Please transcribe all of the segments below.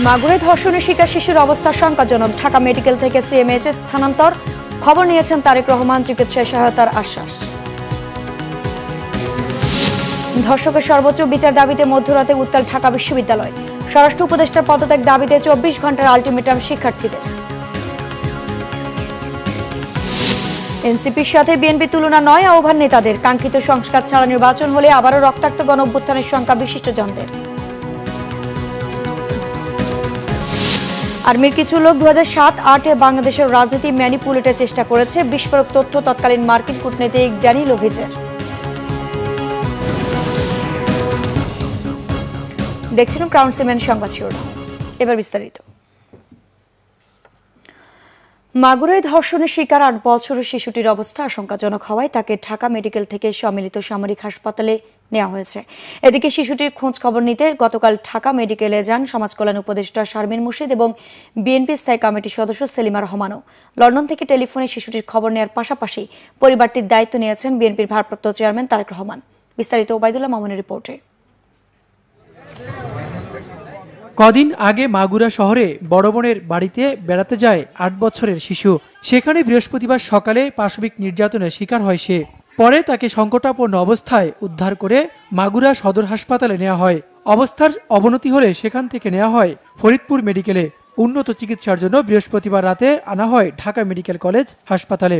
মাগুরায় ধর্ষণের শিকার শিশুর অবস্থা শঙ্কাজনক। ঢাকা মেডিকেল থেকে সিএমএইচে স্থানান্তর। খবর নিয়েছেন তারেক রহমান, চিকিৎসায় সহায়তার আশ্বাস। ধর্ষকের সর্বোচ্চ বিচার দাবিতে মধ্যরাতে উত্তাল ঢাকা বিশ্ববিদ্যালয়। স্বরাষ্ট্র উপদেষ্টার পদত্যাগ দাবিতে 24 ঘন্টার আলটিমেটাম শিক্ষার্থীদের। এনসিপির সাথে বিএনপি তুলনা নয় আহ্বান নেতাদের। কাঙ্ক্ষিত সংস্কার ছাড়া নির্বাচন হলে আবারও রক্তাক্ত গণঅভ্যুত্থানের শঙ্কা বিশিষ্টজনদের। আর্মির কিছু লোক 2007-08-এ বাংলাদেশের রাজনীতি ম্যানিপুলেটের চেষ্টা করেছে। বিস্ফোরক তথ্য তৎকালীন মার্কিন কূটনীতিক ড্যানিলোভিচের। দেখছিলেন ক্রাউন সিমেন্ট সংবাদ শিরোনাম। এবার বিস্তারিত। মাগুরায় ধর্ষণের শিকার 8 বছরের শিশুটির অবস্থা আশঙ্কাজনক হওয়ায় তাকে ঢাকা মেডিকেল থেকে সম্মিলিত সামরিক হাসপাতালে নেওয়া হয়েছে। এদিকে শিশুটির খোঁজ খবর নিতে গতকাল ঢাকা মেডিকেলে যান সমাজ কল্যাণ উপদেষ্টা শারমিন মুর্শিদ এবং বিএনপি স্থায়ী কমিটির সদস্য সেলিমা রহমানও। লন্ডন থেকে টেলিফোনে শিশুটির খবর নেওয়ার পাশাপাশি পরিবারটির দায়িত্ব নিয়েছেন বিএনপির ভারপ্রাপ্ত চেয়ারম্যান তারেক রহমান। বিস্তারিত ওবায়দুল্লাহ মামুনের রিপোর্টে। কদিন আগে মাগুরা শহরে বড় বোনের বাড়িতে বেড়াতে যায় 8 বছরের শিশু। সেখানে বৃহস্পতিবার সকালে পাশবিক নির্যাতনের শিকার হয় সে। পরে তাকে সংকটাপন্ন অবস্থায় উদ্ধার করে মাগুরা সদর হাসপাতালে নেওয়া হয়। অবস্থার অবনতি হলে সেখান থেকে নেওয়া হয় ফরিদপুর মেডিকেলে। উন্নত চিকিৎসার জন্য বৃহস্পতিবার রাতে আনা হয় ঢাকা মেডিকেল কলেজ হাসপাতালে।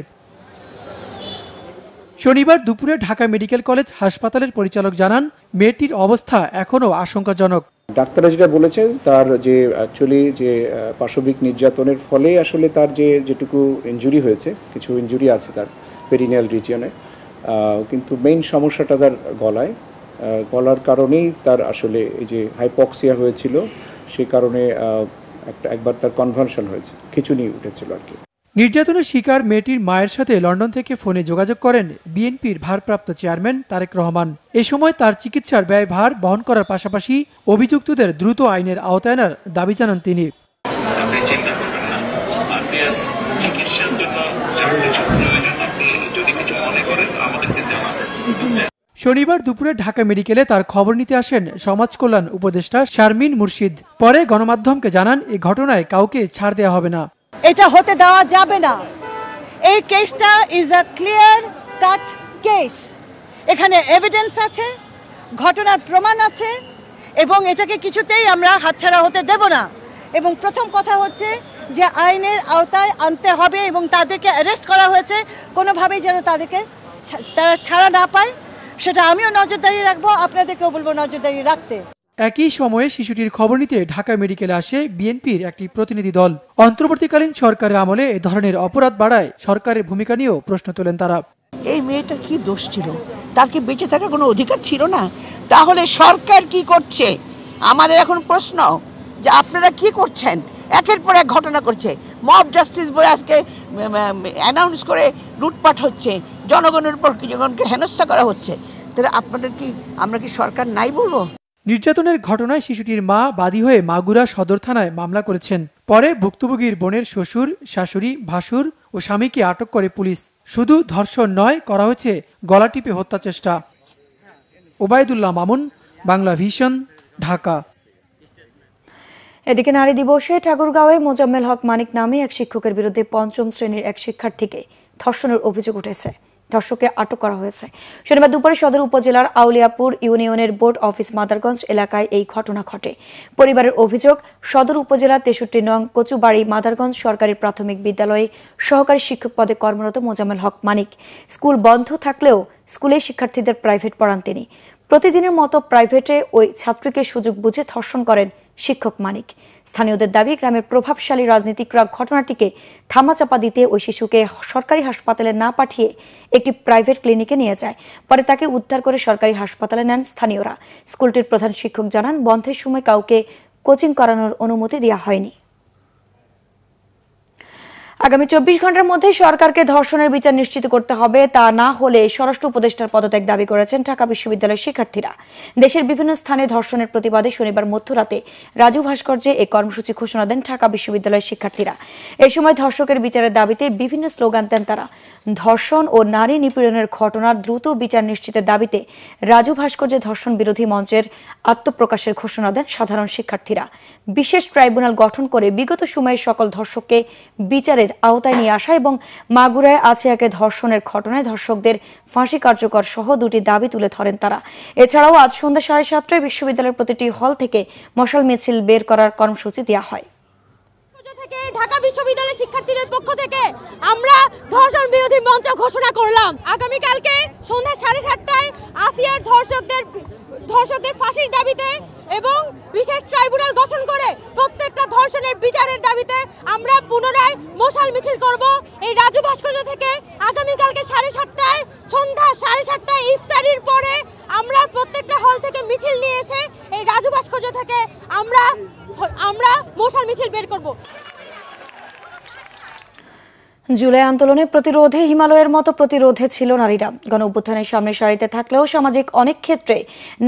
শনিবার দুপুরে ঢাকা মেডিকেল কলেজ হাসপাতালের পরিচালক জানান, মেয়েটির অবস্থা এখনও আশঙ্কাজনক। ডাক্তাররা যেটা বলেছেন, তার যে অ্যাকচুয়ালি যে পাশবিক নির্যাতনের ফলে আসলে তার যেটুকু ইনজুরি হয়েছে, কিছু ইনজুরি আছে তার পেরিনিয়াল রিজিয়নে, কিন্তু মেইন সমস্যাটা তার গলার কারণেই তার আসলে এই যে হাইপক্সিয়া হয়েছিল, সেই কারণে একবার তার কনভালশন হয়েছে, খিঁচুনি উঠেছিল আর কি। নির্যাতনের শিকার মেয়েটির মায়ের সাথে লন্ডন থেকে ফোনে যোগাযোগ করেন বিএনপির ভারপ্রাপ্ত চেয়ারম্যান তারেক রহমান। এ সময় তার চিকিৎসার ব্যয়ভার বহন করার পাশাপাশি অভিযুক্তদের দ্রুত আইনের আওতায় আনার দাবি জানান তিনি। শনিবার দুপুরে ঢাকা মেডিকেলে তার খবর নিতে আসেন সমাজ কল্যাণ উপদেষ্টা শারমিন মুর্শিদ। পরে গণমাধ্যমকে জানান, এই ঘটনায় কাউকে ছাড় দেওয়া হবে না। এটা হতে দেওয়া যাবে না। এই কেসটা is a clear cut case. এখানে এভিডেন্স আছে, ঘটনার প্রমাণ আছে, এবং এটাকে কিছুতেই আমরা হাতছাড়া হতে দেব না। এবং প্রথম কথা হচ্ছে যে আইনের আওতায় আনতে হবে এবং তাদেরকে অ্যারেস্ট করা হয়েছে, কোনোভাবেই যেন তারা ছাড়া না পায়, সেটা আমিও নজরদারি রাখবো, আপনাদেরকেও বলবো নজরদারি রাখতে। একই সময়ে শিশুটির খবর নিতে ঢাকা মেডিকেলে আসে বিএনপির একটি প্রতিনিধি দল। অন্তর্বর্তীকালীন সরকারের আমলে এ ধরনের অপরাধ বাড়ায় সরকারের ভূমিকা নিয়েও প্রশ্ন তোলেন তারা। এই মেয়েটার কি দোষ ছিল? তার কি বেঁচে থাকার কোনো অধিকার ছিল না? তাহলে সরকার কি করছে? আমাদের এখন প্রশ্ন যে আপনারা কি করছেন? একের পর এক ঘটনা করছে, মব জাস্টিস বলে আজকে অ্যানাউন্স করে লুটপাট হচ্ছে, জনগণের উপর জনগণকে হেনস্থা করা হচ্ছে। তাহলে আমরা কি সরকার নাই বলবো? নির্যাতনের ঘটনায় শিশুটির মা বাদী হয়ে মাগুরা সদর থানায় মামলা করেছেন। পরে ভুক্তভোগীর বোনের শ্বশুর, শাশুড়ি, ভাসুর ও স্বামীকে আটক করে পুলিশ। শুধু ধর্ষণ নয়, করা হয়েছে গলা টিপে হত্যা চেষ্টা। ওবায়দুল্লাহ মামুন, বাংলা ভিশন, ঢাকা। এদিকে নারী দিবসে ঠাকুরগাঁওয়ে মোজাম্মেল হক মানিক নামে এক শিক্ষকের বিরুদ্ধে 5ম শ্রেণীর এক শিক্ষার্থীকে ধর্ষণের অভিযোগ উঠেছে। ধর্ষককে আটক করা হয়েছে। শনিবার দুপুরে সদর উপজেলার আউলিয়াপুর ইউনিয়নের বোর্ড অফিস মাদারগঞ্জ এলাকায় এই ঘটনা ঘটে। পরিবারের অভিযোগ, সদর উপজেলার 63 নং কচুবাড়ি মাদারগঞ্জ সরকারি প্রাথমিক বিদ্যালয়ে সহকারী শিক্ষক পদে কর্মরত মোজাম্মেল হক মানিক স্কুল বন্ধ থাকলেও স্কুলে শিক্ষার্থীদের প্রাইভেট পড়ান তিনি। প্রতিদিনের মতো প্রাইভেটে ওই ছাত্রীকে সুযোগ বুঝে ধর্ষণ করেন শিক্ষক মানিক। স্থানীয়দের দাবি, গ্রামের প্রভাবশালী রাজনীতিকরা ঘটনাটিকে থামাচাপা দিতে ওই শিশুকে সরকারি হাসপাতালে না পাঠিয়ে একটি প্রাইভেট ক্লিনিকে নিয়ে যায়। পরে তাকে উদ্ধার করে সরকারি হাসপাতালে নেন স্থানীয়রা। স্কুলটির প্রধান শিক্ষক জানান, বন্ধের সময় কাউকে কোচিং করানোর অনুমতি দেওয়া হয়নি। আগামী 24 ঘন্টার মধ্যে সরকারকে ধর্ষণের বিচার নিশ্চিত করতে হবে, তা না হলে স্বরাষ্ট্র উপদেষ্টার পদত্যাগ দাবি করেছেন ঢাকা বিশ্ববিদ্যালয়ের শিক্ষার্থীরা। দেশের বিভিন্ন স্থানে ধর্ষণের প্রতিবাদে শনিবার মধ্যরাতে রাজু ভাস্কর্যে এই কর্মসূচি ঘোষণা দেন ঢাকা বিশ্ববিদ্যালয়ের শিক্ষার্থীরা। এই সময় ধর্ষকের বিচারের দাবিতে বিভিন্ন স্লোগান দেন তারা। ধর্ষণ ও নারী নিপীড়নের ঘটনার দ্রুত বিচার নিশ্চিতের দাবিতে রাজু ভাস্কর্যে ধর্ষণ বিরোধী মঞ্চের আত্মপ্রকাশের ঘোষণা দেন সাধারণ শিক্ষার্থীরা। বিশেষ ট্রাইব্যুনাল গঠন করে বিগত সময়ে সকল ধর্ষককে বিচারের আওতায় নিয়ে আসা এবং মাগুরায় আছিয়াকে ধর্ষণের ঘটনায় ধর্ষকদের ফাঁসি কার্যকর সহ দুটি দাবি তুলে ধরেন তারা। এছাড়াও আজ সন্ধ্যা 7:30টায় বিশ্ববিদ্যালয়ের প্রতিটি হল থেকে মশাল মিছিল বের করার কর্মসূচি দেওয়া হয়। ঢাকা বিশ্ববিদ্যালয়ের শিক্ষার্থীদের পক্ষ থেকে আমরা ধর্ষণ বিরোধী মঞ্চ ঘোষণা করলাম। আগামীকালকে সন্ধ্যা 7:30টায় আসিয়ার ধর্ষকদের ফাঁসির দাবিতে এবং বিশেষ ট্রাইব্যুনাল গঠন করে প্রত্যেকটা ধর্ষণের বিচারের দাবিতে আমরা পুনরায় মশাল মিছিল করব। এই রাজু ভাস্কর্য থেকে আগামীকালকে 7:30টায় সন্ধ্যা 7:30টায় ইফতারির পরে আমরা প্রত্যেকটা হল থেকে মিছিল নিয়ে এসে এই রাজু ভাস্কর্য থেকে আমরা মশাল মিছিল বের করব। জুলাই আন্দোলনের প্রতিরোধে হিমালয়ের মতো প্রতিরোধে ছিল নারীরা। গণ অভ্যুত্থানের সামনে সারিতে থাকলেও সামাজিক অনেক ক্ষেত্রে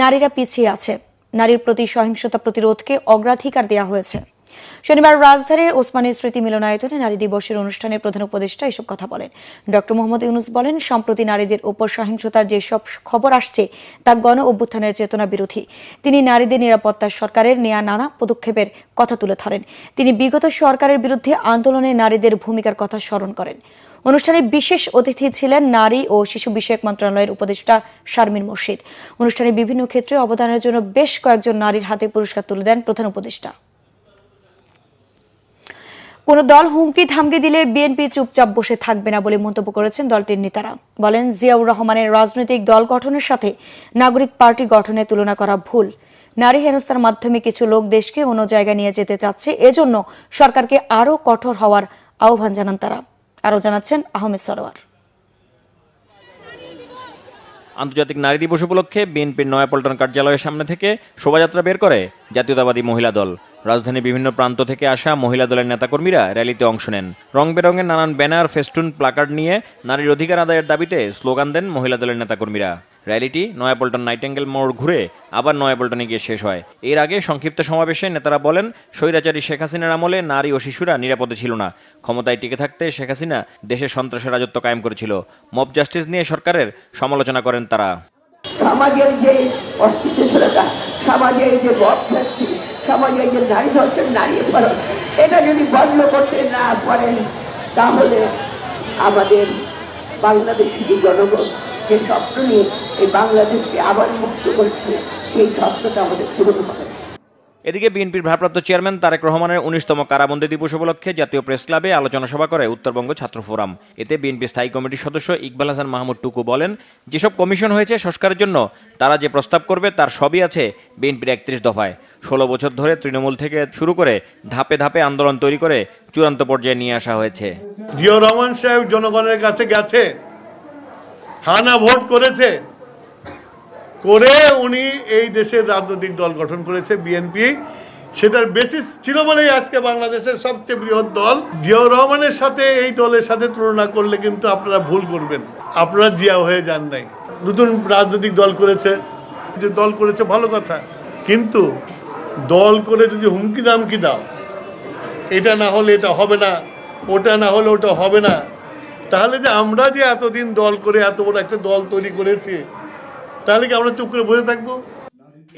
নারীরা পিছিয়ে আছে। নারীর প্রতি সহিংসতা প্রতিরোধকে অগ্রাধিকার দেওয়া হয়েছে। শনিবার রাজধানীর ওসমানী স্মৃতি মিলনায়তনে নারী দিবসের অনুষ্ঠানে প্রধান উপদেষ্টা এসব কথা বলেন। ডক্টর মোহাম্মদ ইউনুস বলেন, সম্প্রতি নারীদের উপর সহিংসতার যেসব খবর আসছে তা গণ অভ্যুত্থানের চেতনা বিরোধী। তিনি নারীদের নিরাপত্তার সরকারের নেয়া নানা পদক্ষেপের কথা তুলে ধরেন। তিনি বিগত সরকারের বিরুদ্ধে আন্দোলনে নারীদের ভূমিকার কথা স্মরণ করেন। অনুষ্ঠানে বিশেষ অতিথি ছিলেন নারী ও শিশু বিষয়ক মন্ত্রণালয়ের উপদেষ্টা শারমিন মোর্শেদ। অনুষ্ঠানে বিভিন্ন ক্ষেত্রে অবদানের জন্য বেশ কয়েকজন নারীর হাতে পুরস্কার তুলে দেন প্রধান উপদেষ্টা। কোন দল হুমকি ধামকি দিলে বিএনপি চুপচাপ বসে থাকবে না বলে মন্তব্য করেছেন দলটির নেতারা। বলেন, জিয়াউর রহমানের রাজনৈতিক দল গঠনের সাথে নাগরিক পার্টি গঠনের তুলনা করা ভুল। নারী হেনস্থার মাধ্যমে কিছু লোক দেশকে অন্য জায়গায় নিয়ে যেতে চাচ্ছে, এজন্য সরকারকে আরও কঠোর হওয়ার আহ্বান জানান তারা। আরও জানাচ্ছেন আহমেদ সরোয়ার। আন্তর্জাতিক নারী দিবস উপলক্ষে বিএনপির নয়াপল্টন কার্যালয়ের সামনে থেকে শোভাযাত্রা বের করে জাতীয়তাবাদী মহিলা দল। রাজধানীর বিভিন্ন প্রান্ত থেকে আসা মহিলা দলের নেতাকর্মীরা র্যালিতে অংশ নেন। রং বেরঙের নানান ব্যানার, ফেস্টুন, প্লাকার্ড নিয়ে নারীর অধিকার আদায়ের দাবিতে স্লোগান দেন মহিলা দলের নেতাকর্মীরা। র্যালিটি নয়াপল্টন নাইটেঙ্গেল মোড় ঘুরে আবার নয়াপল্টনে গিয়ে শেষ হয়। এর আগে সংক্ষিপ্ত সমাবেশে নেতারা বলেন, স্বৈরাচারী শেখ হাসিনার আমলে নারী ও শিশুরা নিরাপদে ছিল না। ক্ষমতায় টিকে থাকতে শেখ হাসিনা দেশের সন্ত্রাসের রাজত্ব কায়েম করেছিল। মব জাস্টিস নিয়ে সরকারের সমালোচনা করেন তারা। সমাজের যে অস্থিতিশীলতা, সমাজের যে মব জাস্টিস, সমাজের যে নারী ধর্ষণ, নারী অপরাধ, এটা যদি বন্ধ করতে না পারেন তাহলে আমাদের বাংলাদেশের যে জনগণ যে স্বপ্ন নিয়ে এই বাংলাদেশকে আবার মুক্ত করছে, সেই স্বপ্নটা আমাদের পূরণ হবে। এদিকে বিএনপির ভারপ্রাপ্ত চেয়ারম্যান তারেক রহমানের 19তম কারাবন্দী দিবস উপলক্ষে জাতীয় প্রেস ক্লাবে আলোচনা সভা করে উত্তরবঙ্গ ছাত্র ফোরাম। এতে বিএনপি স্থায়ী কমিটির সদস্য ইকবাল হাসান মাহমুদ টুকু বলেন, যেসব কমিশন হয়েছে সংস্কারের জন্য তারা যে প্রস্তাব করবে তার সবই আছে বিএনপির 31 দফায়। 16 বছর ধরে তৃণমূল থেকে শুরু করে ধাপে ধাপে আন্দোলন তৈরি করে চূড়ান্ত পর্যায়ে নিয়ে আসা হয়েছে। জিয়াউর রহমান সাহেব জনগণের কাছে গেছে, হানা ভোট করেছে, করে উনি এই দেশের রাজনৈতিক দল গঠন করেছে বিএনপি। সেটার বেসিস ছিল বলেই আজকে বাংলাদেশের সবচেয়ে বৃহৎ দল। জিয়াউর রহমানের সাথে এই দলের সাথে তুলনা করলে কিন্তু আপনারা ভুল করবেন। আপনারা জিয়া হয়ে যান নাই, নতুন রাজনৈতিক দল করেছে। যে দল করেছে ভালো কথা, কিন্তু দল করে যদি হুমকি দামকি দাও, এটা না হলে এটা হবে না, ওটা না হলে ওটা হবে না, তাহলে যে আমরা যে এতদিন দল করে এত বড় একটা দল তৈরি করেছি, তাহলে কি আমরা চুপ করে বসে থাকবো?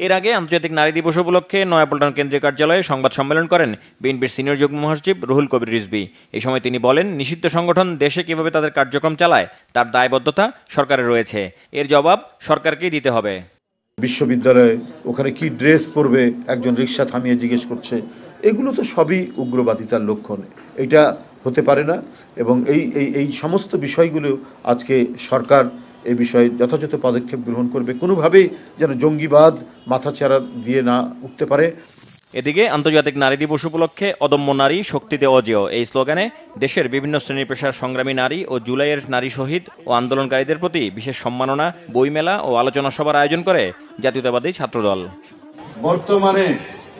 এর আগে আন্তর্জাতিক নারী দিবস উপলক্ষে নয়াপল্টন কেন্দ্রীয় কার্যালয়ে সংবাদ সম্মেলন করেন বিএনপির সিনিয়র যুগ্ম মহাসচিব রুহুল কবির রিজভী। এই সময় তিনি বলেন, নিষিদ্ধ সংগঠন দেশে কিভাবে তাদের কার্যক্রম চালায় তার দায়বদ্ধতা সরকারের রয়েছে। এর জবাব সরকারকেই দিতে হবে। বিশ্ববিদ্যালয়ে ওখানে কি ড্রেস পরবে একজন রিক্সা থামিয়ে জিজ্ঞেস করছে, এগুলো তো সবই উগ্রবাদিতার লক্ষণ। এটা হতে পারে না এবং এই সমস্ত বিষয়গুলো আজকে সরকার এই বিষয়ে যথাযথ পদক্ষেপ গ্রহণ করবে। কোনোভাবেই যেন জঙ্গিবাদ মাথাচাড়া দিয়ে না উঠতে পারে। এদিকে আন্তর্জাতিক নারী দিবস উপলক্ষে অদম্য নারী, শক্তিতে অজেয় এই স্লোগানে দেশের বিভিন্ন শ্রেণী পেশার সংগ্রামী নারী ও জুলাইয়ের নারী শহীদ ও আন্দোলনকারীদের প্রতি বিশেষ সম্মাননা, বইমেলা ও আলোচনা সভার আয়োজন করে জাতীয়তাবাদী ছাত্রদল। বর্তমানে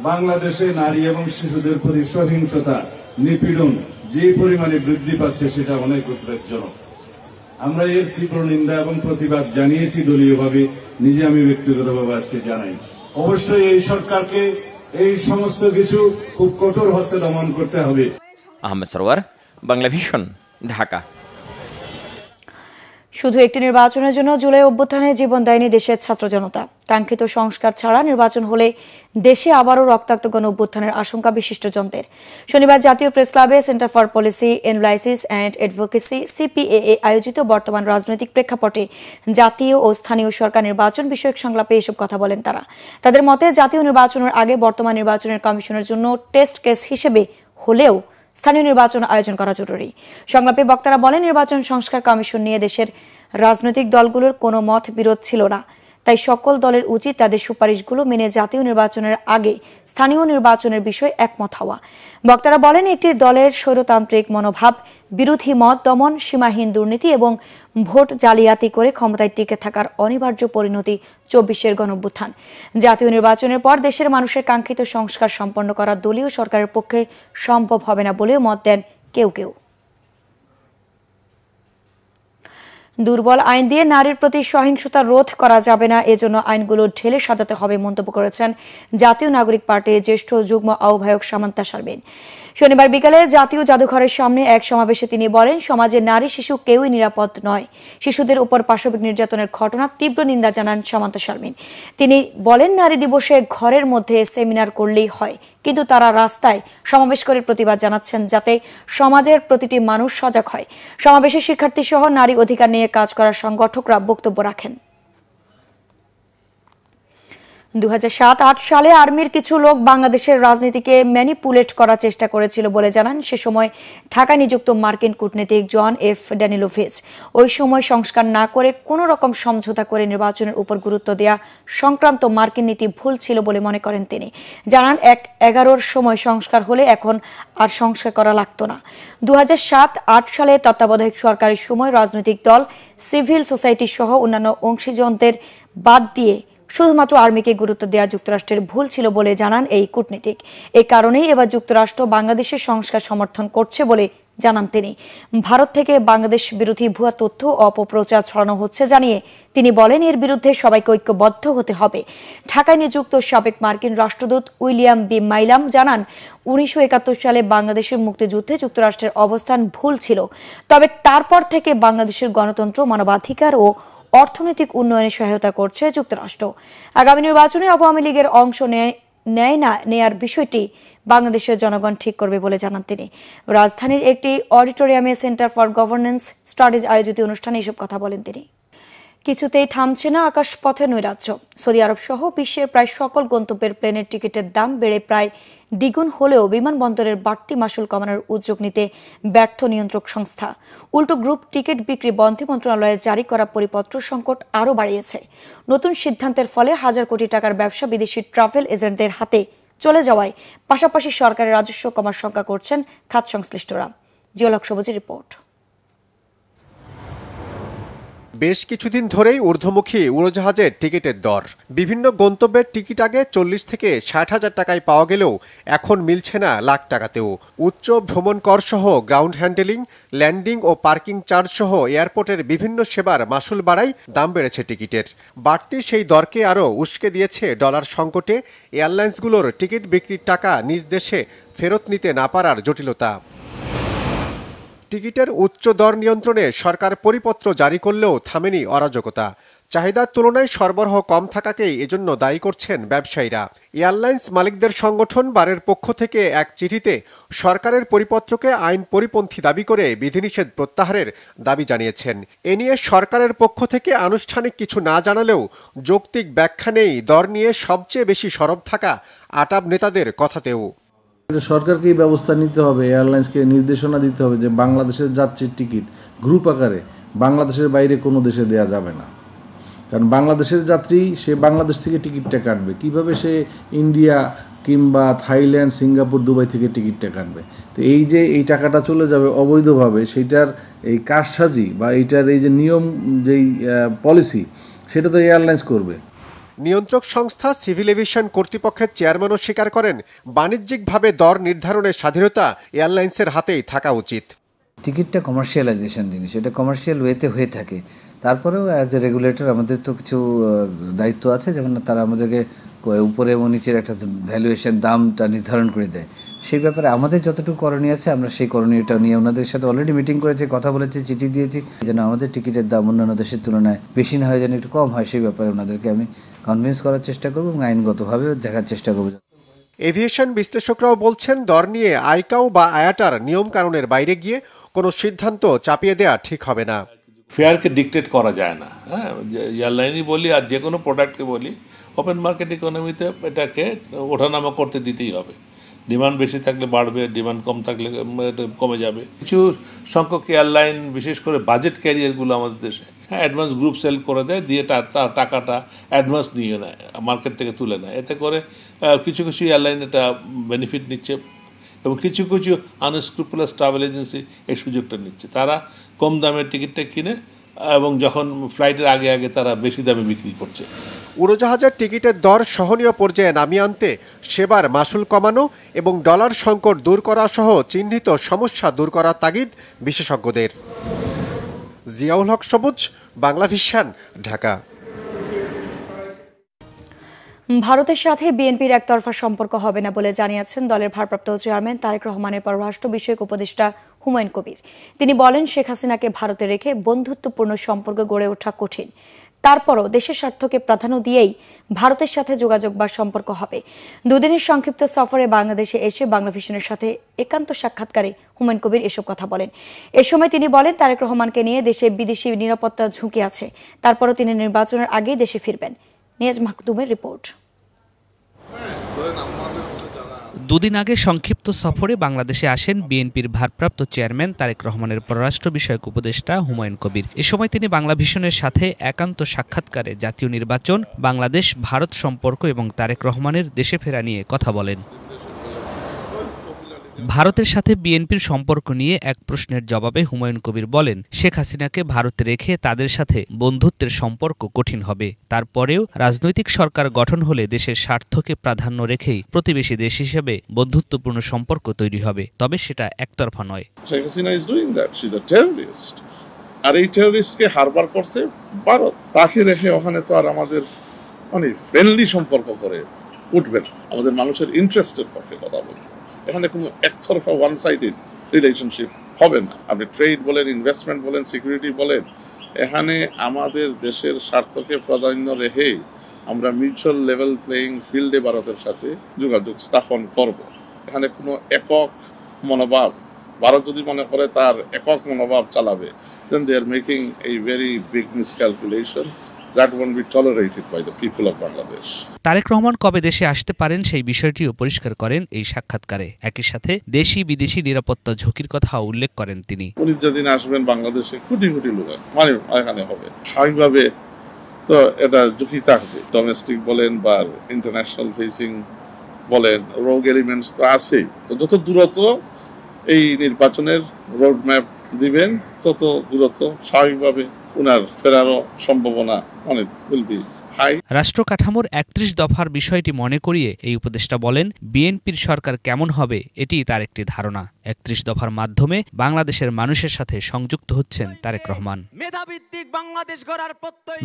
বাংলাদেশে নারী এবং শিশুদের প্রতি সহিংসতা নিপীড়ন যে পরিমাণে বৃদ্ধি পাচ্ছে সেটা অনেক উদ্বেগজনক। আমরা এর তীব্র নিন্দা এবং প্রতিবাদ জানিয়েছি দলীয়ভাবে, নিজে আমি ব্যক্তিগতভাবে আজকে জানাই। অবশ্যই এই সরকারকে এই সমস্ত কিছু খুব কঠোর হস্তে দমন করতে হবে। আহমেদ সরওয়ার, বাংলা ভিশন, ঢাকা। শুধু একটি নির্বাচনের জন্য জুলাই অভ্যুত্থানে জীবন দেয়নি দেশের ছাত্র জনতা। কাঙ্ক্ষিত সংস্কার ছাড়া নির্বাচন হলে দেশে আবারও রক্তাক্ত গণ অভ্যুত্থানের আশঙ্কা বিশিষ্টজনদের। শনিবার জাতীয় প্রেস ক্লাবে centre for policy analysis and advocacy CPAA আয়োজিত বর্তমান রাজনৈতিক প্রেক্ষাপটে জাতীয় ও স্থানীয় সরকার নির্বাচন বিষয়ক সংলাপে এসব কথা বলেন তারা। তাদের মতে জাতীয় নির্বাচনের আগে বর্তমান নির্বাচনের কমিশনের জন্য টেস্ট কেস হিসেবে হলেও স্থানীয় নির্বাচন আয়োজন করা জরুরি। সংলাপে বক্তারা বলেন, নির্বাচন সংস্কার কমিশন নিয়ে দেশের রাজনৈতিক দলগুলোর কোনো মত বিরোধ ছিল না, তাই সকল দলের উচিত তাদের সুপারিশগুলো মেনে জাতীয় নির্বাচনের আগে স্থানীয় নির্বাচনের বিষয়ে একমত হওয়া। বক্তারা বলেন, একটি দলের স্বৈরতান্ত্রিক মনোভাব, বিরোধী মত দমন, সীমাহীন দুর্নীতি এবং ভোট জালিয়াতি করে ক্ষমতায় টিকে থাকার অনিবার্য পরিণতি ২৪-এর গণঅভ্যুত্থান। জাতীয় নির্বাচনের পর দেশের মানুষের কাঙ্ক্ষিত সংস্কার সম্পন্ন করা দলীয় সরকারের পক্ষে সম্ভব হবে না বলেও মত দেন কেউ কেউ। দুর্বল আইন দিয়ে নারীর প্রতি সহিংসতা রোধ করা যাবে না, এজন্য আইনগুলো ঢেলে সাজাতে হবে মন্তব্য করেছেন জাতীয় নাগরিক পার্টির জ্যেষ্ঠ যুগ্ম আহ্বায়ক সামান্তা শারমিন। শনিবার বিকালে জাতীয় জাদুঘরের সামনে এক সমাবেশে তিনি বলেন, সমাজে নারী শিশু কেউই নিরাপদ নয়। শিশুদের উপর পাশবিক নির্যাতনের ঘটনা তীব্র নিন্দা জানান সামান্তা শারমিন। তিনি বলেন, নারী দিবসে ঘরের মধ্যে সেমিনার করলেই হয়, কিন্তু তারা রাস্তায় সমাবেশ করে প্রতিবাদ জানাচ্ছেন যাতে সমাজের প্রতিটি মানুষ সজাগ হয়। সমাবেশে শিক্ষার্থী সহ নারী অধিকার নিয়ে কাজ করা সংগঠকরা বক্তব্য রাখেন। ২০০৭-৮ সালে আর্মির কিছু লোক বাংলাদেশের রাজনীতিকে ম্যানিপুলেট করার চেষ্টা করেছিল বলে জানান সে সময় ঢাকায় নিযুক্ত মার্কিন কূটনীতিক জন এফ ড্যানিলোভিচ। ওই সময় সংস্কার না করে কোনো রকম সমঝোতা করে নির্বাচনের উপর গুরুত্ব দেওয়া সংক্রান্ত মার্কিন নীতি ভুল ছিল বলে মনে করেন তিনি। জানান, ১/১১ সময় সংস্কার হলে এখন আর সংস্কার করা লাগতো না। ২০০৭-৮ সালে তত্ত্বাবধায়ক সরকারের সময় রাজনৈতিক দল, সিভিল সোসাইটি সহ অন্যান্য অংশীজনদের বাদ দিয়ে শুধুমাত্র আর্মিকে গুরুত্ব দেওয়া যুক্তরাষ্ট্রের ভুল ছিল বলে জানান এই কূটনীতিক। এই কারণেই এবার যুক্তরাষ্ট্র বাংলাদেশের সংস্কার সমর্থন করছে বলে জানান তিনি। ভারত থেকে বাংলাদেশ বিরোধী ভুয়া তথ্য ও অপপ্রচার ছড়ানো হচ্ছে জানিয়ে তিনি বলেন, এর বিরুদ্ধে সবাইকে ঐক্যবদ্ধ হতে হবে। ঢাকায় নিযুক্ত সাবেক মার্কিন রাষ্ট্রদূত উইলিয়াম বি মাইলাম জানান, ১৯৭১ সালে বাংলাদেশের মুক্তিযুদ্ধে যুক্তরাষ্ট্রের অবস্থান ভুল ছিল, তবে তারপর থেকে বাংলাদেশের গণতন্ত্র, মানবাধিকার ও অর্থনৈতিক উন্নয়নে সহায়তা করছে যুক্তরাষ্ট্র। আগামী নির্বাচনে আওয়ামী লীগের অংশ নেয় না নেয়ার বিষয়টি বাংলাদেশের জনগণ ঠিক করবে বলে জানান তিনি। রাজধানীর একটি অডিটোরিয়ামে সেন্টার ফর গভর্নেন্স স্টাডিজ আয়োজিত অনুষ্ঠানে এসব কথা বলেন তিনি। কিছুতেই থামছে না আকাশপথে নৈরাজ্য। সৌদি আরব সহ বিশ্বের প্রায় সকল গন্তব্যের প্লেনের টিকিটের দাম বেড়ে প্রায় দ্বিগুণ হলেও বিমানবন্দরের বাড়তি মাশুল কমানোর উদ্যোগ নিতে ব্যর্থ নিয়ন্ত্রক সংস্থা। উল্টো গ্রুপ টিকিট বিক্রি বন্ধে মন্ত্রণালয়ের জারি করা পরিপত্র সংকট আরও বাড়িয়েছে। নতুন সিদ্ধান্তের ফলে হাজার কোটি টাকার ব্যবসা বিদেশি ট্রাভেল এজেন্টদের হাতে চলে যাওয়ায় পাশাপাশি সরকারের রাজস্ব কমার শঙ্কা করছেন খাত সংশ্লিষ্টরা। জিওলক সবুজের রিপোর্ট। বেশ কিছুদিন ধরেই ঊর্ধ্বমুখী উড়োজাহাজের টিকিটের দর। বিভিন্ন গন্তব্যের টিকিট আগে ৪০ থেকে ৬০ হাজার টাকায় পাওয়া গেলেও এখন মিলছে না লাখ টাকাতেও। উচ্চ ভ্রমণ কর সহ গ্রাউন্ড হ্যান্ডেলিং, ল্যান্ডিং ও পার্কিং চার্জ সহ এয়ারপোর্টের বিভিন্ন সেবার মাশুল বাড়ায় দাম বেড়েছে টিকিটের। বাড়তি সেই দরকে আরও উস্কে দিয়েছে ডলার সংকটে এয়ারলাইন্সগুলোর টিকিট বিক্রির টাকা নিজ দেশে ফেরত নিতে না পারার জটিলতা। টিকিটের উচ্চ দর নিয়ন্ত্রণে সরকার পরিপত্র জারি করলেও থামেনি অরাজকতা। চাহিদার তুলনায় সরবরাহ কম থাকাকেই এজন্য দায়ী করছেন ব্যবসায়ীরা। এয়ারলাইন্স মালিকদের সংগঠন বারের পক্ষ থেকে এক চিঠিতে সরকারের পরিপত্রকে আইন পরিপন্থী দাবি করে বিধিনিষেধ প্রত্যাহারের দাবি জানিয়েছেন। এ নিয়ে সরকারের পক্ষ থেকে আনুষ্ঠানিক কিছু না জানালেও যৌক্তিক ব্যাখ্যা নেই দর নিয়ে সবচেয়ে বেশি সরব থাকা আটাব নেতাদের কথাতেও। সরকারকে এই ব্যবস্থা নিতে হবে, এয়ারলাইন্সকে নির্দেশনা দিতে হবে যে বাংলাদেশের যাত্রীর টিকিট গ্রুপ আকারে বাংলাদেশের বাইরে কোনো দেশে দেয়া যাবে না। কারণ বাংলাদেশের যাত্রী সে বাংলাদেশ থেকে টিকিটটা কাটবে, কিভাবে সে ইন্ডিয়া কিংবা থাইল্যান্ড, সিঙ্গাপুর, দুবাই থেকে টিকিটটা কাটবে। তো এই যে এই টাকাটা চলে যাবে অবৈধভাবে, সেইটার এই কারসাজি বা এইটার এই যে নিয়ম যেই পলিসি, সেটা তো এয়ারলাইন্স করবে। নিয়ন্ত্রক সংস্থা সিভিল এভিয়েশন কর্তৃপক্ষের চেয়ারম্যানও স্বীকার করেন, বাণিজ্যিকভাবে দর নির্ধারণের স্বাধীনতা এয়ারলাইন্সের হাতেই থাকা উচিত। টিকিটটা কমার্শিয়ালাইজেশন জিনিস, এটা কমার্শিয়াল ওয়েতে হয়ে থাকে। তারপরেও অ্যাজ এ রেগুলেটর আমাদের তো কিছু দায়িত্ব আছে, যেমন তারা আমাদেরকে উপরে এবং নিচের একটা ভ্যালুয়েশন দামটা নির্ধারণ করে দেয়। সেই ব্যাপারে আমাদের যতটুকু করণীয় আছে আমরা সেই করণীয়টা নিয়ে ওনাদের সাথে অলরেডি মিটিং করেছি, কথা বলেছি, চিঠি দিয়েছি, যেন আমাদের টিকিটের দাম অন্যান্য দেশের তুলনায় বেশি না হয়, যেন একটু কম হয়। সেই ব্যাপারে ওনাদেরকে আমি কনভিন্স করার চেষ্টা করবো এবং আইনগতভাবেও দেখার চেষ্টা করবো। এভিয়েশন বিশ্লেষকরাও বলছেন, দর নিয়ে আইকাও বা আয়াটার নিয়ম কানুনের বাইরে গিয়ে কোনো সিদ্ধান্ত চাপিয়ে দেওয়া ঠিক হবে না। ফেয়ারকে ডিকটেট করা যায় না। হ্যাঁ, এয়ারলাইনই বলি আর যে কোনো প্রোডাক্টকে বলি, ওপেন মার্কেট ইকোনমিতে এটাকে ওঠানামা করতে দিতেই হবে। ডিমান্ড বেশি থাকলে বাড়বে, ডিমান্ড কম থাকলে কমে যাবে। কিছু সংখ্যক এয়ারলাইন, বিশেষ করে বাজেট ক্যারিয়ারগুলো আমাদের দেশে অ্যাডভান্স গ্রুপ সেল করে দেয়, দিয়ে তার টাকাটা অ্যাডভান্স নিয়ে নেয়, মার্কেট থেকে তুলে নেয়। এতে করে কিছু কিছু এয়ারলাইন এটা বেনিফিট নিচ্ছে এবং কিছু কিছু আনস্ক্রুপুলাস ট্রাভেল এজেন্সি এই সুযোগটা নিচ্ছে। তারা কম দামের টিকিটটা কিনে এবং যখন ফ্লাইটের আগে আগে তারা বেশি দামে বিক্রি করছে। উড়োজাহাজের টিকিটের দর সহনীয় পর্যায়ে নামিয়ে আনতে সেবার মাসুল কমানো এবং ডলার সংকট দূর করা সহ চিহ্নিত সমস্যা দূর করার তাগিদ বিশেষজ্ঞদের। জিয়াউল হক সবুজ, বাংলা ভিশন, ঢাকা। ভারতের সাথে বিএনপির একতরফা সম্পর্ক হবে না বলে জানিয়েছেন দলের ভারপ্রাপ্ত চেয়ারম্যান তারেক রহমানের পররাষ্ট্র বিষয়ক উপদেষ্টা হুমায়ুন কবির। তিনি বলেন, শেখ হাসিনাকে ভারতে রেখে বন্ধুত্বপূর্ণ সম্পর্ক গড়ে ওঠা কঠিন। তারপরও দেশের স্বার্থকে প্রাধান্য দিয়েই ভারতের সাথে যোগাযোগ বা সম্পর্ক হবে। দুদিনের সংক্ষিপ্ত সফরে বাংলাদেশে এসে বাংলা ভিশনের সাথে একান্ত সাক্ষাৎকারে হুমায়ুন কবির এসব কথা বলেন। এ সময় তিনি বলেন, তারেক রহমানকে নিয়ে দেশে বিদেশি নিরাপত্তা ঝুঁকি আছে, তারপরও তিনি নির্বাচনের আগেই দেশে ফিরবেন। নিয়াজ মাহদুমের রিপোর্ট। দুদিন আগে সংক্ষিপ্ত সফরে বাংলাদেশে আসেন বিএনপির ভারপ্রাপ্ত চেয়ারম্যান তারেক রহমানের পররাষ্ট্র বিষয়ক উপদেষ্টা হুমায়ুন কবির। এ সময় তিনি বাংলা ভিশনের সাথে একান্ত সাক্ষাৎকারে জাতীয় নির্বাচন, বাংলাদেশ ভারত সম্পর্ক এবং তারেক রহমানের দেশে ফেরা নিয়ে কথা বলেন। ভারতের সাথে বিএনপির সম্পর্ক নিয়ে এক প্রশ্নের জবাবে হুমায়ুন কবির বলেন, শেখ হাসিনাকে ভারতে রেখে তাদের সাথে বন্ধুত্বের সম্পর্ক কঠিন হবে। তারপরেও রাজনৈতিক সরকার গঠন হলে দেশের স্বার্থকে প্রাধান্য রেখেই প্রতিবেশী দেশ হিসেবে বন্ধুত্বপূর্ণ সম্পর্ক তৈরি হবে, তবে সেটা একতরফা নয়। Sheikh Hasina is doing that, she is a terrorist, আর এই টেররিস্টকে হারবার করছে ভারত। তাকে রেখে ওখানে তো আর আমাদের মানে ফ্রেন্ডলি সম্পর্ক করে উঠবেন, আমাদের মানুষের ইন্টারেস্টের পক্ষে কথা বলবেন। এখানে কোনো একতরফা ওয়ান সাইডেড রিলেশনশিপ হবে না। আপনি ট্রেড বলেন, ইনভেস্টমেন্ট বলেন, সিকিউরিটি বলেন, এখানে আমাদের দেশের স্বার্থকে প্রাধান্য রেখে আমরা মিউচুয়াল লেভেল প্লেয়িং ফিল্ডে ভারতের সাথে যোগাযোগ স্থাপন করব। এখানে কোনো একক মনোভাব, ভারত যদি মনে করে তার একক মনোভাব চালাবে, then they are making a very big miscalculation that won't be tolerated by the people of Bangladesh. Tarique Rahman কবে দেশে আসতে পারেন সেই বিষয়টিও পরিষ্কার করেন এই সাক্ষাৎকারে। একই সাথে দেশি বিদেশি নিরাপত্তা ঝুঁকির কথা উল্লেখ করেন তিনি। উনি যেদিন আসবেন বাংলাদেশে কোটি কোটি লোক মানে এখানে হবে, স্বাভাবিকভাবে তো এটা ঝুঁকি থাকবে। ডোমেস্টিক বলেন বা ইন্টারন্যাশনাল ফেসিং বলেন, রোগ এলিমেন্টস তো আছেই। তো যত দূরত্ব এই নির্বাচনের রোড ম্যাপ দিবেন, তত দূরত্ব স্বাভাবিকভাবে উনার ফেরারও সম্ভাবনা অনেক বলবি হাই। রাষ্ট্র কাঠামোর ৩১ দফার বিষয়টি মনে করিয়ে এই উপদেষ্টা বলেন, বিএনপির সরকার কেমন হবে এটি তার একটি ধারণা। ৩১ দফার মাধ্যমে বাংলাদেশের মানুষের সাথে সংযুক্ত হচ্ছেন তারেক রহমান।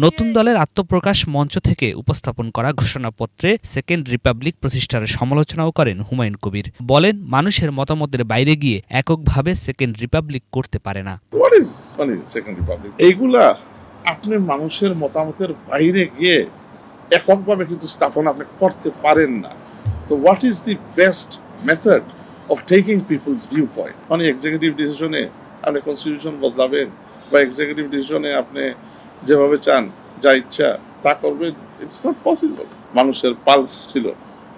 নতুন দলের আত্মপ্রকাশ মঞ্চ থেকে উপস্থাপন করা ঘোষণাপত্রে সেকেন্ড রিপাবলিক প্রতিষ্ঠার সমালোচনাও করেন হুমায়ুন কবির। বলেন, মানুষের মতামতের বাইরে গিয়ে এককভাবে সেকেন্ড রিপাবলিক করতে পারে না। এইগুলা আপনি মানুষের মতামতের বাইরে গিয়ে এককভাবে কিন্তু স্থাপন আপনি করতে পারেন না। তো what is the best method of taking people's view point? মানে এক্সিকিউটিভ ডিসিশনে আপনি কনস্টিটিউশন বদলাবেন বা এক্সিকিউটিভ ডিসিশনে আপনি যেভাবে চান যা ইচ্ছা তা করবেন, ইটস নট পসিবল। মানুষের পালস ছিল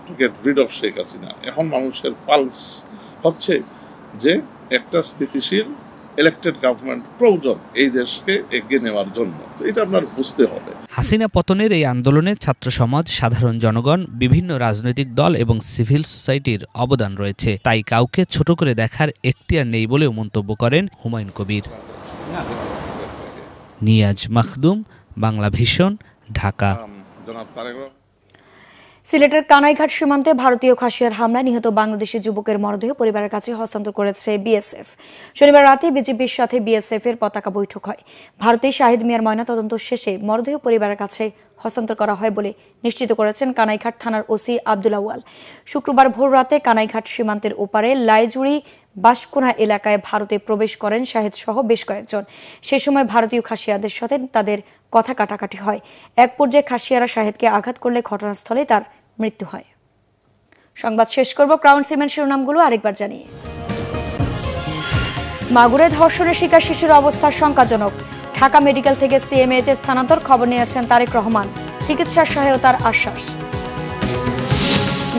to get rid of Sheikh Hasina. এখন মানুষের পালস হচ্ছে যে একটা স্থিতিশীল ইলেক্টেড গভর্নমেন্ট প্রয়োজন এই দেশকে এগিয়ে নেওয়ার জন্য। এটা আপনার বুঝতে হবে। হাসিনা পতনের এই আন্দোলনে ছাত্র সমাজ, সাধারণ জনগণ, বিভিন্ন রাজনৈতিক দল এবং সিভিল সোসাইটির অবদান রয়েছে। তাই কাউকে ছোট করে দেখার এখতিয়ার নেই বলেও মন্তব্য করেন হুমায়ুন কবির। নিয়াজ মাহদুম, বাংলা ভিশন, ঢাকা। জনাব তারেক। সিলেটের কানাইঘাট সীমান্তে ভারতীয় খাসিয়ার হামলায় নিহত বাংলাদেশি যুবকের মরদেহ পরিবারের কাছে হস্তান্তর করেছে বিএসএফ। শনিবার রাতে বিজিবির সাথে বিএসএফ এর পতাকা বৈঠক হয়। ভারতের শাহিদ মিয়ার ময়নাতদন্ত শেষে মরদেহ পরিবারের কাছে হস্তান্তর করা হয় বলে নিশ্চিত করেছেন কানাইঘাট থানার ওসি আব্দুল আউয়াল। শুক্রবার ভোর রাতে কানাইঘাট সীমান্তের ওপারে লাইজুড়ি বাঁশকোনা এলাকায় ভারতে প্রবেশ করেন শাহিদ সহ বেশ কয়েকজন। সে সময় ভারতীয় খাসিয়াদের সাথে তাদের কথা কাটাকাটি হয়। এক পর্যায়ে খাসিয়ারা শাহিদকে আঘাত করলে ঘটনাস্থলে তার মৃত্যু হয়। সংবাদ শেষ করব ক্রাউন সিমেন্ট শিরোনামগুলো আরেকবার জানিয়ে। মাগুরায় ধর্ষণের শিকার শিশুর অবস্থা শঙ্কাজনক। ঢাকা মেডিকেল থেকে সিএমএইচে স্থানান্তর, খবর নিয়েছেন তারেক রহমান। চিকিৎসার সহায়তার আশ্বাস।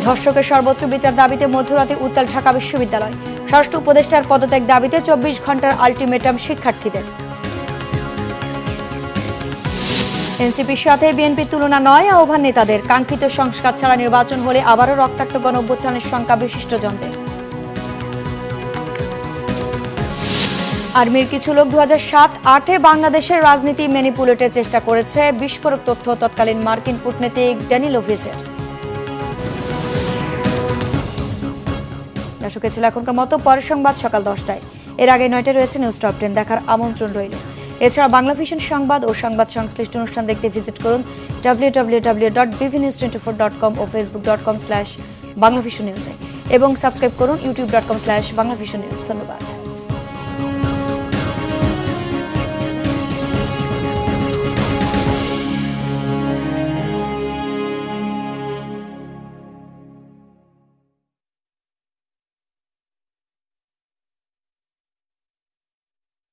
ধর্ষকের সর্বোচ্চ বিচার দাবিতে মধ্যরাতে উত্তাল ঢাকা বিশ্ববিদ্যালয়। ষষ্ঠ উপদেষ্টার পদত্যাগ দাবিতে 24 ঘন্টার আলটিমেটাম শিক্ষার্থীদের। এনসিপির সাথে বিএনপির তুলনা নয় আহ্বান নেতাদের। কাঙ্ক্ষিত সংস্কার ছাড়া নির্বাচন হলে আবারও রক্তাক্ত গণ অভ্যুত্থানের শঙ্কা বিশিষ্টজনদের। আর্মির কিছু লোক 2007-08 বাংলাদেশের রাজনীতি ম্যানিপুলেটের চেষ্টা করেছে, বিস্ফোরক তথ্য তৎকালীন মার্কিন কূটনীতিক ড্যানিলোভিচের। দর্শক, ছিল এখনকার মতো। পরের সংবাদ সকাল 10টায়। এর আগে 9টায় রয়েছে নিউজ টপ 10 দেখার আমন্ত্রণ রইল। এছাড়া বাংলা ভিশন সংবাদ ও সংবাদ সংশ্লিষ্ট অনুষ্ঠান দেখতে ভিজিট করুন www.bvnews24.com ও facebook.com/banglavisionnews এবং সাবস্ক্রাইব করুন youtube.com/banglavisionnews। ধন্যবাদ।